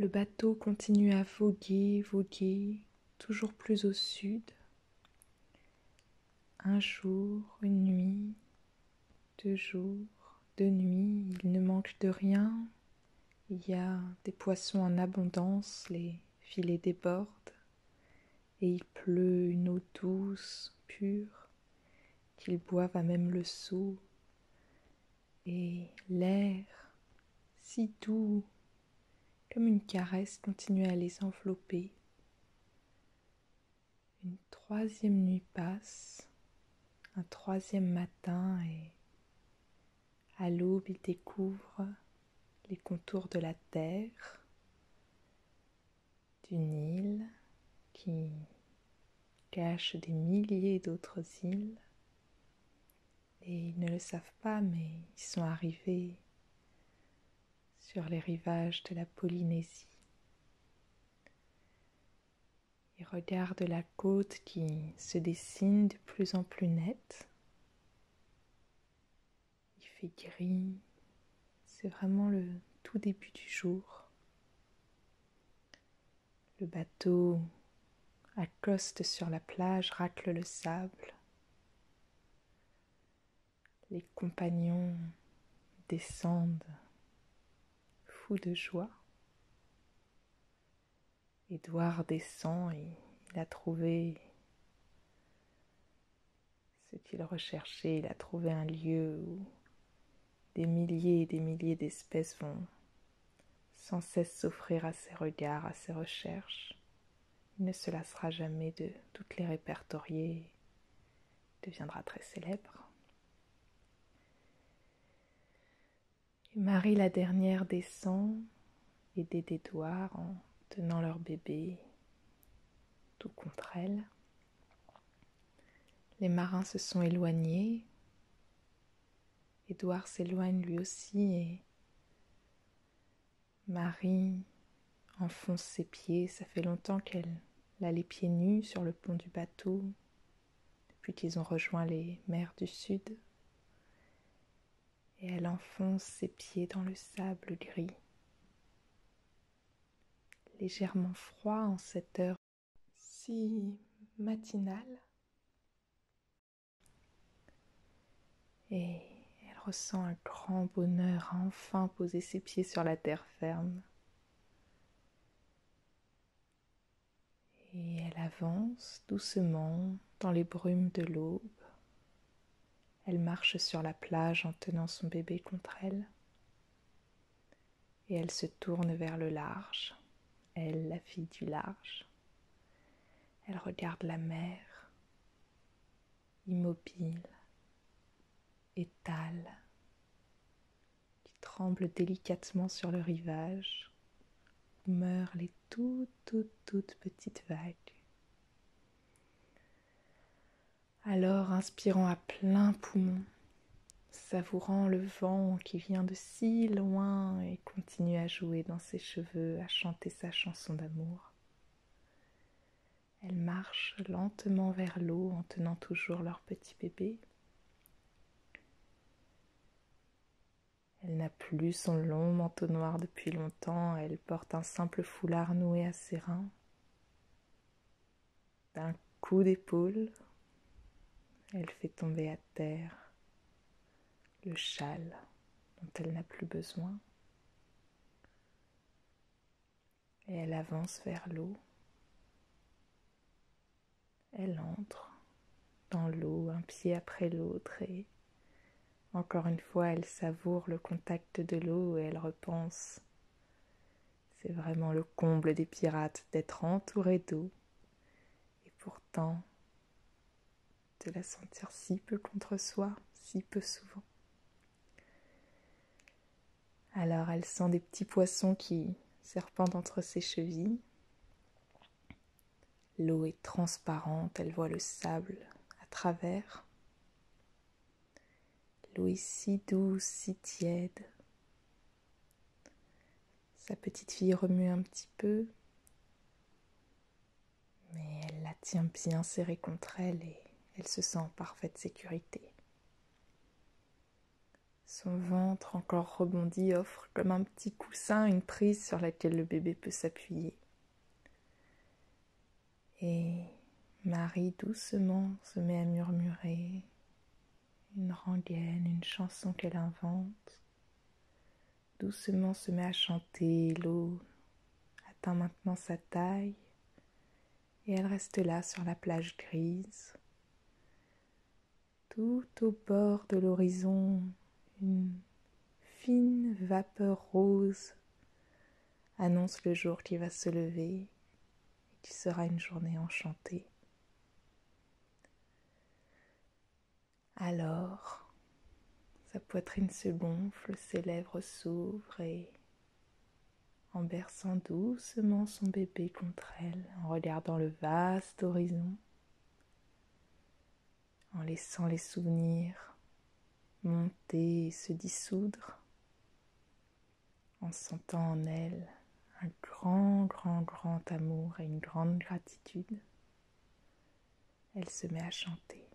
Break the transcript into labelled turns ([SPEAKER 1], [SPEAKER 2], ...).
[SPEAKER 1] Le bateau continue à voguer, toujours plus au sud. Un jour, une nuit, 2 jours, 2 nuits, il ne manque de rien. Il y a des poissons en abondance, les filets débordent, et il pleut une eau douce, pure, qu'ils boivent à même le seau, et l'air, si doux, comme une caresse, continue à les envelopper. Une troisième nuit passe, un troisième matin, et à l'aube, ils découvrent les contours de la terre, d'une île qui cache des milliers d'autres îles. Et ils ne le savent pas, mais ils sont arrivés sur les rivages de la Polynésie. Ils regardent la côte qui se dessine de plus en plus nette. Il fait gris, c'est vraiment le tout début du jour. Le bateau accoste sur la plage, racle le sable. Les compagnons descendent, fous de joie. Édouard descend et il a trouvé ce qu'il recherchait. Il a trouvé un lieu où des milliers et des milliers d'espèces vont sans cesse s'offrir à ses regards, à ses recherches. Il ne se lassera jamais de toutes les répertorier, il deviendra très célèbre. Et Marie la dernière descend, aidée d'Édouard en tenant leur bébé tout contre elle. Les marins se sont éloignés. Édouard s'éloigne lui aussi et Marie enfonce ses pieds. Ça fait longtemps qu'elle a les pieds nus sur le pont du bateau depuis qu'ils ont rejoint les mers du Sud. Et elle enfonce ses pieds dans le sable gris. Légèrement froid en cette heure si matinale. Et elle ressent un grand bonheur à enfin poser ses pieds sur la terre ferme. Et elle avance doucement dans les brumes de l'aube. Elle marche sur la plage en tenant son bébé contre elle. Et elle se tourne vers le large. Elle, la fille du large. Elle regarde la mer, immobile, étale, qui tremble délicatement sur le rivage, où meurent les toutes petites vagues. Alors, inspirant à plein poumon, savourant le vent qui vient de si loin et continue à jouer dans ses cheveux, à chanter sa chanson d'amour, elle marche lentement vers l'eau en tenant toujours leur petit bébé. Elle n'a plus son long manteau noir depuis longtemps, elle porte un simple foulard noué à ses reins. D'un coup d'épaule, elle fait tomber à terre le châle dont elle n'a plus besoin. Et elle avance vers l'eau. Elle entre dans l'eau, un pied après l'autre, et encore une fois, elle savoure le contact de l'eau et elle repense. C'est vraiment le comble des pirates d'être entourée d'eau et pourtant de la sentir si peu contre soi, si peu souvent. Alors elle sent des petits poissons qui serpentent entre ses chevilles. L'eau est transparente, elle voit le sable à travers. L'eau est si douce, si tiède. Sa petite fille remue un petit peu, mais elle la tient bien serrée contre elle et elle se sent en parfaite sécurité. Son ventre encore rebondi offre comme un petit coussin une prise sur laquelle le bébé peut s'appuyer. Et Marie doucement se met à murmurer une rengaine, une chanson qu'elle invente. Doucement se met à chanter, l'eau atteint maintenant sa taille et elle reste là sur la plage grise. Tout au bord de l'horizon, une fine vapeur rose annonce le jour qui va se lever et qui sera une journée enchantée. Alors, sa poitrine se gonfle, ses lèvres s'ouvrent et, en berçant doucement son bébé contre elle, en regardant le vaste horizon, en laissant les souvenirs monter et se dissoudre, en sentant en elle un grand, grand, grand amour et une grande gratitude, elle se met à chanter.